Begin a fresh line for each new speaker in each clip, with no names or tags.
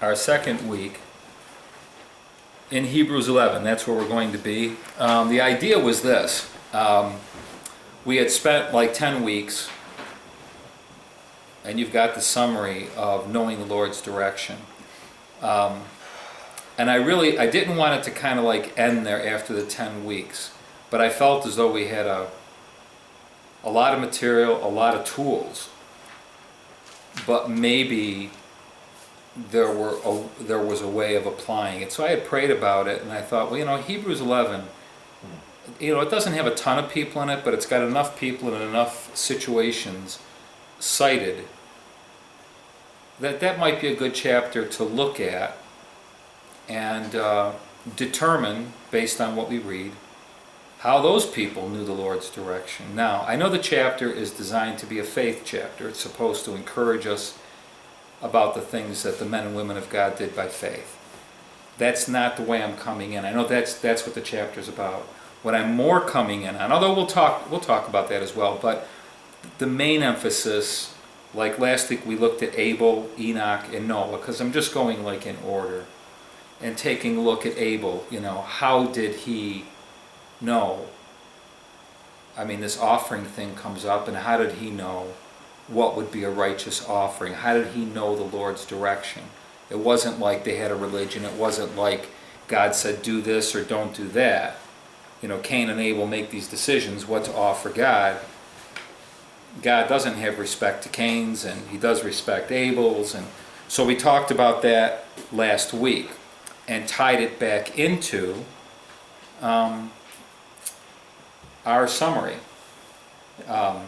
our second week in Hebrews 11. That's where we're going to be. The idea was this. We had spent like 10 weeks, and you've got the summary of knowing the Lord's direction. And I didn't want it to kind of like end there after the 10 weeks, but I felt as though we had a lot of material, a lot of tools, but maybe there was a way of applying it. So I had prayed about it, and I thought, well, Hebrews 11, it doesn't have a ton of people in it, but it's got enough people and enough situations cited that might be a good chapter to look at and determine, based on what we read, how those people knew the Lord's direction. Now, I know the chapter is designed to be a faith chapter. It's supposed to encourage us about the things that the men and women of God did by faith. That's not the way I'm coming in. I know that's what the chapter's about. What I'm more coming in on, although we'll talk about that as well, but the main emphasis, like last week we looked at Abel, Enoch, and Noah, because I'm just going like in order, and taking a look at Abel. How did he know? I mean, this offering thing comes up, and how did he know what would be a righteous offering? How did he know the Lord's direction? It wasn't like they had a religion. It wasn't like God said do this or don't do that. Cain and Abel make these decisions what to offer God. God doesn't have respect to Cain's, and he does respect Abel's. And so we talked about that last week and tied it back into our summary. And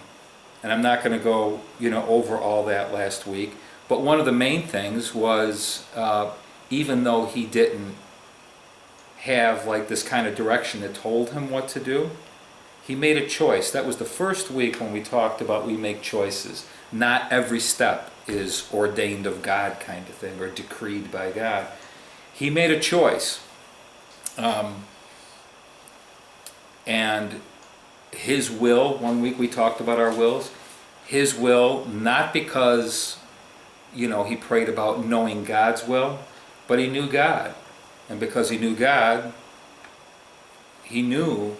I'm not going to go, over all that last week. But one of the main things was, even though he didn't have like this kind of direction that told him what to do, he made a choice. That was the first week when we talked about we make choices. Not every step is ordained of God kind of thing or decreed by God. He made a choice. And his will, one week we talked about our wills, his will, not because, he prayed about knowing God's will, but he knew God. And because he knew God, he knew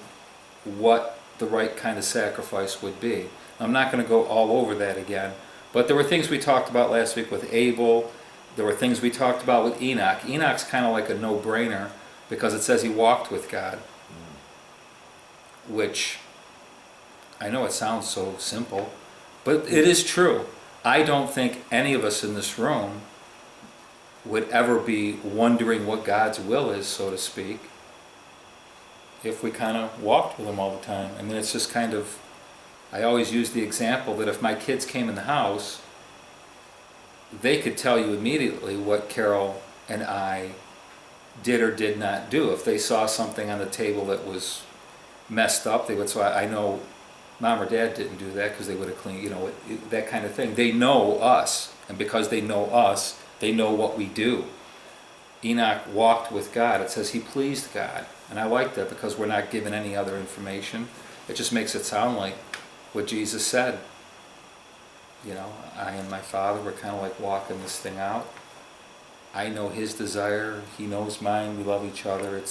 what the right kind of sacrifice would be. I'm not going to go all over that again, but there were things we talked about last week with Abel. There were things we talked about with Enoch. Enoch's kind of like a no-brainer because it says he walked with God, which I know it sounds so simple, but it is true. I don't think any of us in this room would ever be wondering what God's will is, so to speak, if we kind of walked with him all the time. I mean, it's just kind of, I always use the example that if my kids came in the house, they could tell you immediately what Carol and I did or did not do. If they saw something on the table that was messed up, they would say, I know Mom or Dad didn't do that because they would have cleaned, that kind of thing. They know us, and because they know us, they know what we do. Enoch walked with God. It says he pleased God. And I like that because we're not given any other information. It just makes it sound like what Jesus said. I and my Father, we're kind of like walking this thing out. I know his desire. He knows mine. We love each other.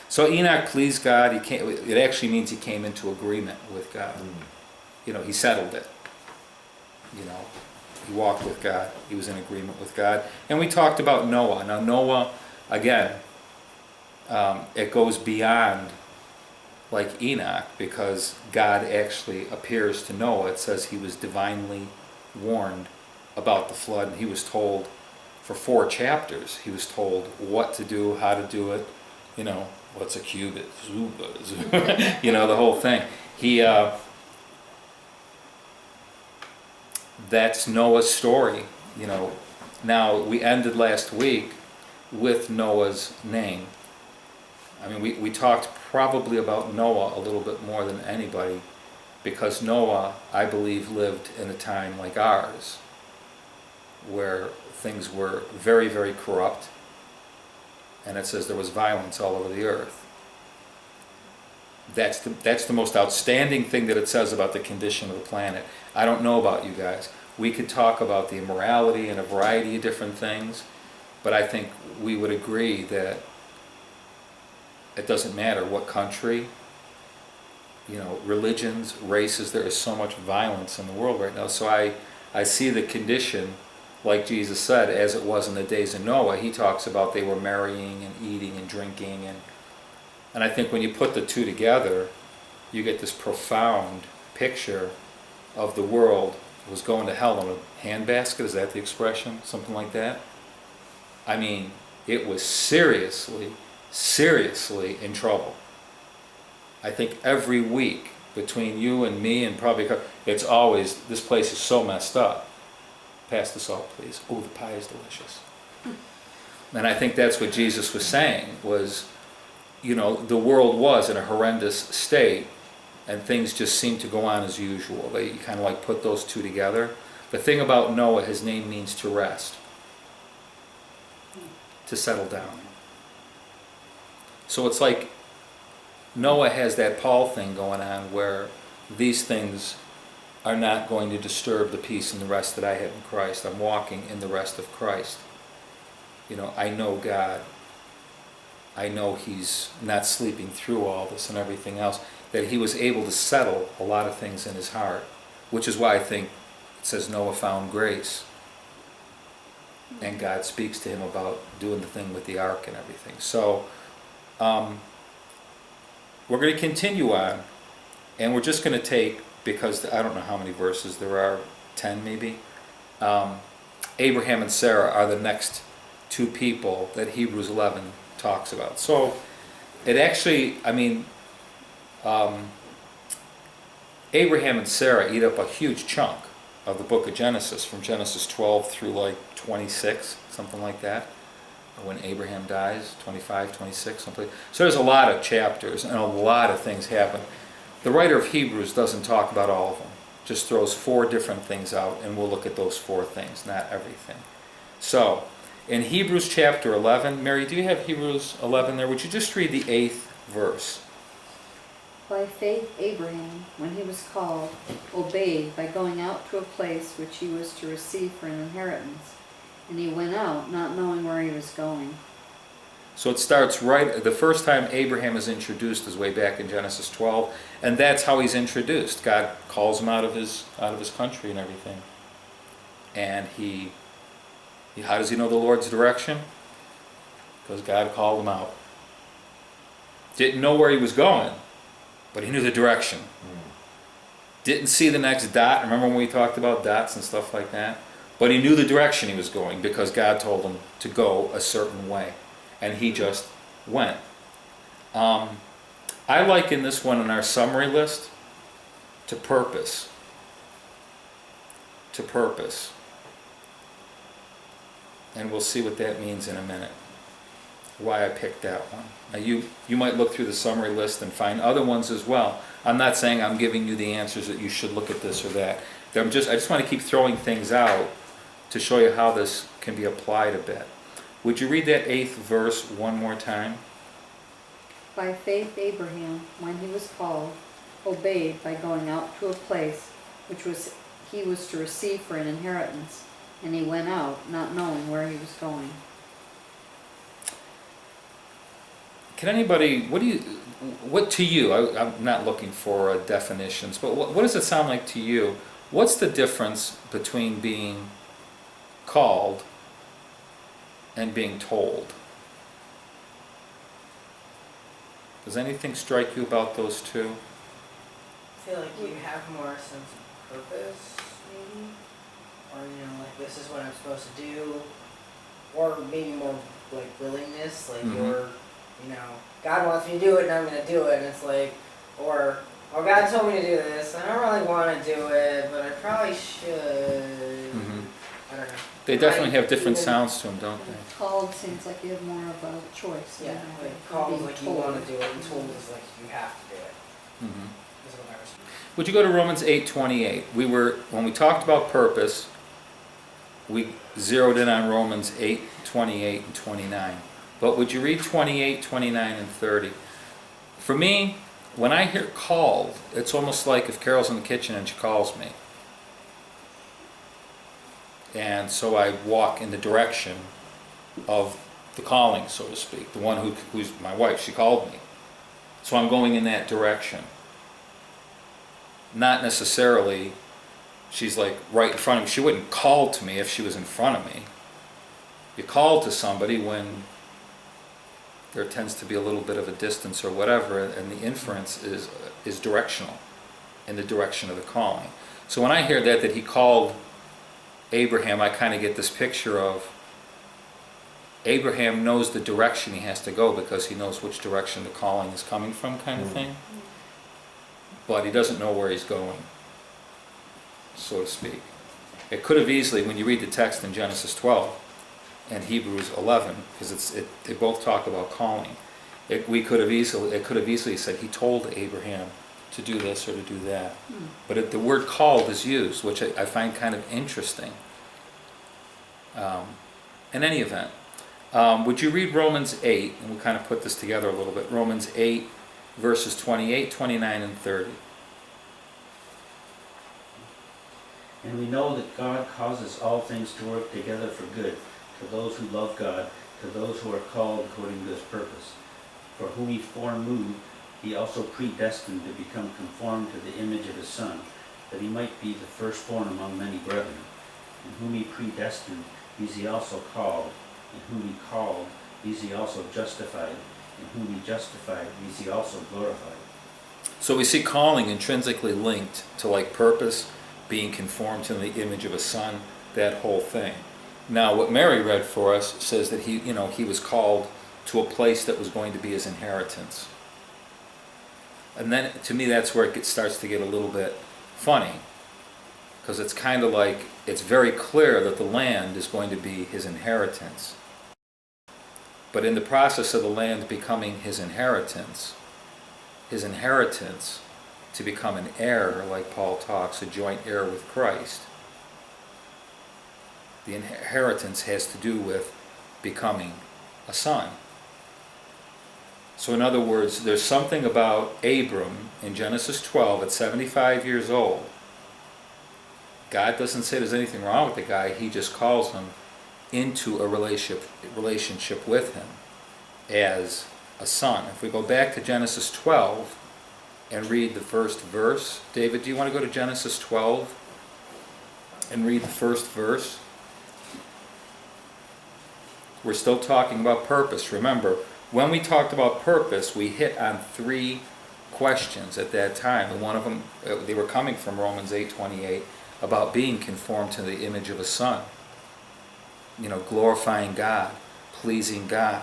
So Enoch pleased God. It actually means he came into agreement with God. He settled it. He walked with God. He was in agreement with God. And we talked about Noah. Now Noah, again, it goes beyond like Enoch because God actually appears to Noah. It says he was divinely warned about the flood, and he was told for 4 chapters, he was told what to do, how to do it, what's a cubit, the whole thing. That's Noah's story. Now we ended last week with Noah's name. I mean, we talked probably about Noah a little bit more than anybody because Noah, I believe, lived in a time like ours where things were very, very corrupt, and it says there was violence all over the earth. That's the most outstanding thing that it says about the condition of the planet. I don't know about you guys. We could talk about the immorality and a variety of different things, But I think we would agree that it doesn't matter what country, religions, races, there is so much violence in the world right now. So I see the condition, like Jesus said, as it was in the days of Noah. He talks about they were marrying and eating and drinking. And I think when you put the two together, you get this profound picture of the world was going to hell in a handbasket. Is that the expression? Something like that? I mean, it was seriously in trouble. I think every week between you and me and probably, it's always, this place is so messed up. Pass the salt, please. Oh, the pie is delicious. And I think that's what Jesus was saying was, the world was in a horrendous state and things just seemed to go on as usual. They kind of like put those two together. The thing about Noah, his name means to rest, to settle down. So it's like Noah has that Paul thing going on where these things are not going to disturb the peace and the rest that I have in Christ. I'm walking in the rest of Christ. I know God. I know He's not sleeping through all this and everything else, that He was able to settle a lot of things in his heart, which is why I think it says Noah found grace. And God speaks to him about doing the thing with the ark and everything. So we're going to continue on, and we're just going to take, because I don't know how many verses there are, 10 maybe. Abraham and Sarah are the next two people that Hebrews 11 talks about. So it actually, Abraham and Sarah eat up a huge chunk of the book of Genesis, from Genesis 12 through like 26, something like that. When Abraham dies, 25, 26, something. So there's a lot of chapters and a lot of things happen. The writer of Hebrews doesn't talk about all of them, just throws 4 different things out, and we'll look at those 4 things, not everything. So, in Hebrews chapter 11, Mary, do you have Hebrews 11 there? Would you just read the 8th verse?
By faith Abraham, when he was called, obeyed by going out to a place which he was to receive for an inheritance. And he went out, not knowing where he was going.
So it starts right, the first time Abraham is introduced is way back in Genesis 12, and that's how he's introduced. God calls him out of his country and everything. And how does he know the Lord's direction? Because God called him out. Didn't know where he was going, but he knew the direction. Didn't see the next dot. Remember when we talked about dots and stuff like that? But he knew the direction he was going because God told him to go a certain way. And he just went. I liken this one in our summary list to purpose. To purpose. And we'll see what that means in a minute. Why I picked that one. Now you might look through the summary list and find other ones as well. I'm not saying I'm giving you the answers that you should look at this or that. I just want to keep throwing things out to show you how this can be applied a bit. Would you read that 8th verse one more time?
By faith Abraham, when he was called, obeyed by going out to a place which he was to receive for an inheritance, and he went out, not knowing where he was going.
Can anybody, what to you, I'm not looking for definitions, but what does it sound like to you? What's the difference between being called and being told? Does anything strike you about those two?
I feel like you have more sense of purpose, maybe? Or, like, this is what I'm supposed to do. Or maybe more, like, willingness, like you're, God wants me to do it and I'm going to do it. And it's like, or, oh, God told me to do this. I don't really want to do it, but I probably should. I don't know.
They definitely have different sounds to them, don't they?
Called seems like you have more of a choice.
Yeah, like called is like you want to do it, and told is like you have to do it. Is what I was.
Would you go to Romans 8:28? When we talked about purpose, we zeroed in on Romans 8:28 and 29. But would you read 28, 29, and 30? For me, when I hear called, it's almost like if Carol's in the kitchen and she calls me. And so I walk in the direction of the calling, so to speak. The one who's my wife, she called me. So I'm going in that direction. Not necessarily, she's like right in front of me. She wouldn't call to me if she was in front of me. You call to somebody when there tends to be a little bit of a distance or whatever, and the inference is directional, in the direction of the calling. So when I hear that he called Abraham, I kind of get this picture of Abraham knows the direction he has to go because he knows which direction the calling is coming from, kind of thing. But he doesn't know where he's going, so to speak. It could have easily, when you read the text in Genesis 12 and Hebrews 11, because they both talk about calling, it could have easily said he told Abraham to do this or to do that. But the word called is used, which I find kind of interesting. In any event, would you read Romans 8, and we'll kind of put this together a little bit, Romans 8, verses 28, 29, and 30.
And we know that God causes all things to work together for good, to those who love God, to those who are called according to his purpose. For whom he foreknew, he also predestined to become conformed to the image of his Son, that he might be the firstborn among many brethren. And whom he predestined, these he also called. And whom he called, these he also justified. And whom he justified, these he also glorified.
So we see calling intrinsically linked to like purpose, being conformed to the image of a Son, that whole thing. Now what Mary read for us says that he was called to a place that was going to be his inheritance. And then to me that's where it starts to get a little bit funny, because it's kind of like it's very clear that the land is going to be his inheritance. But in the process of the land becoming his inheritance to become an heir, like Paul talks, a joint heir with Christ, the inheritance has to do with becoming a son. So in other words, there's something about Abram in Genesis 12 at 75 years old. God doesn't say there's anything wrong with the guy, he just calls him into a relationship with him as a son. If we go back to Genesis 12 and read the first verse, David, do you want to go to Genesis 12 and read the first verse? We're still talking about purpose. Remember, when we talked about purpose, we hit on 3 questions at that time. And one of them, they were coming from Romans 8:28, about being conformed to the image of a Son. Glorifying God, pleasing God,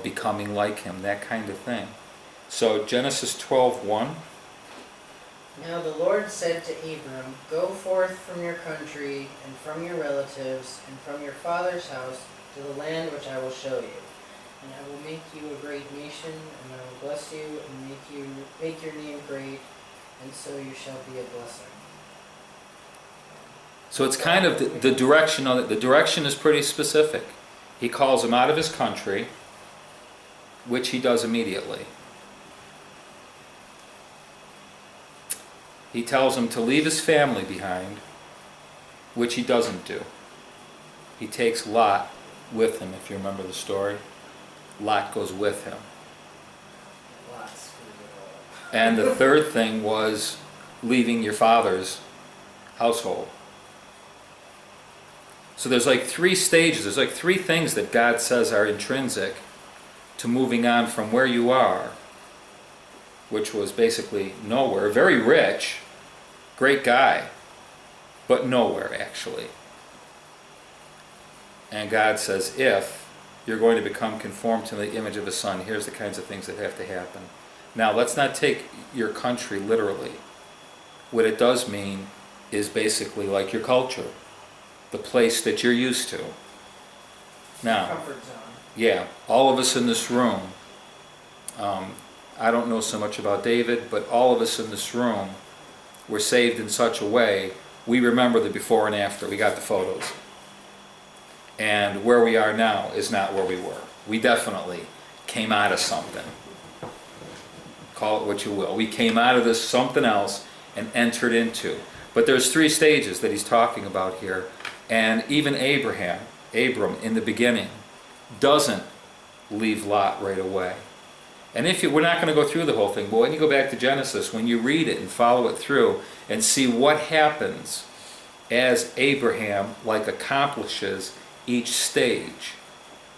becoming like him, that kind of thing. So Genesis 12:1.
Now the Lord said to Abram, Go forth from your country, and from your relatives, and from your father's house, to the land which I will show you. And I will make you a great nation, and I will bless you, and make your name great, and so you shall be a blessing.
So it's kind of the direction on it. The direction is pretty specific. He calls him out of his country, which he does immediately. He tells him to leave his family behind, which he doesn't do. He takes Lot with him, if you remember the story. Lot goes with him.
Lots of
And the third thing was leaving your father's household. So there's like 3 stages, there's like 3 things that God says are intrinsic to moving on from where you are, which was basically nowhere. Very rich, great guy, but nowhere actually. And God says, if you're going to become conformed to the image of a Son, here's the kinds of things that have to happen. Now, let's not take your country literally. What it does mean is basically like your culture, the place that you're used to. Now,
comfort zone.
yeah, all of us in this room, I don't know so much about David, but all of us in this room were saved in such a way, we remember the before and after, we got the photos. And where we are now is not where we were. We definitely came out of something. Call it what you will. We came out of this something else and entered into. But there's 3 stages that he's talking about here. And even Abram, in the beginning, doesn't leave Lot right away. And we're not going to go through the whole thing, but when you go back to Genesis, when you read it and follow it through and see what happens as Abraham accomplishes each stage,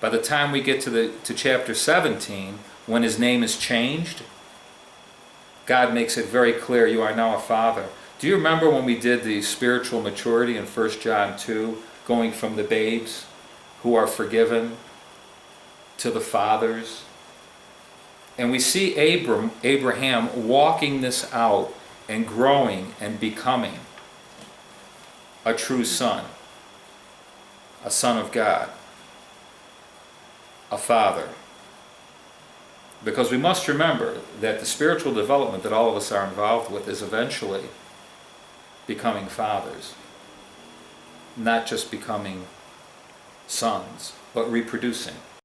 by the time we get to chapter 17, when his name is changed, God makes it very clear, you are now a father. Do you remember when we did the spiritual maturity in 1 John 2, going from the babes who are forgiven to the fathers? And we see Abraham walking this out and growing and becoming a true son, a son of God, a father. Because we must remember that the spiritual development that all of us are involved with is eventually becoming fathers. Not just becoming sons, but reproducing.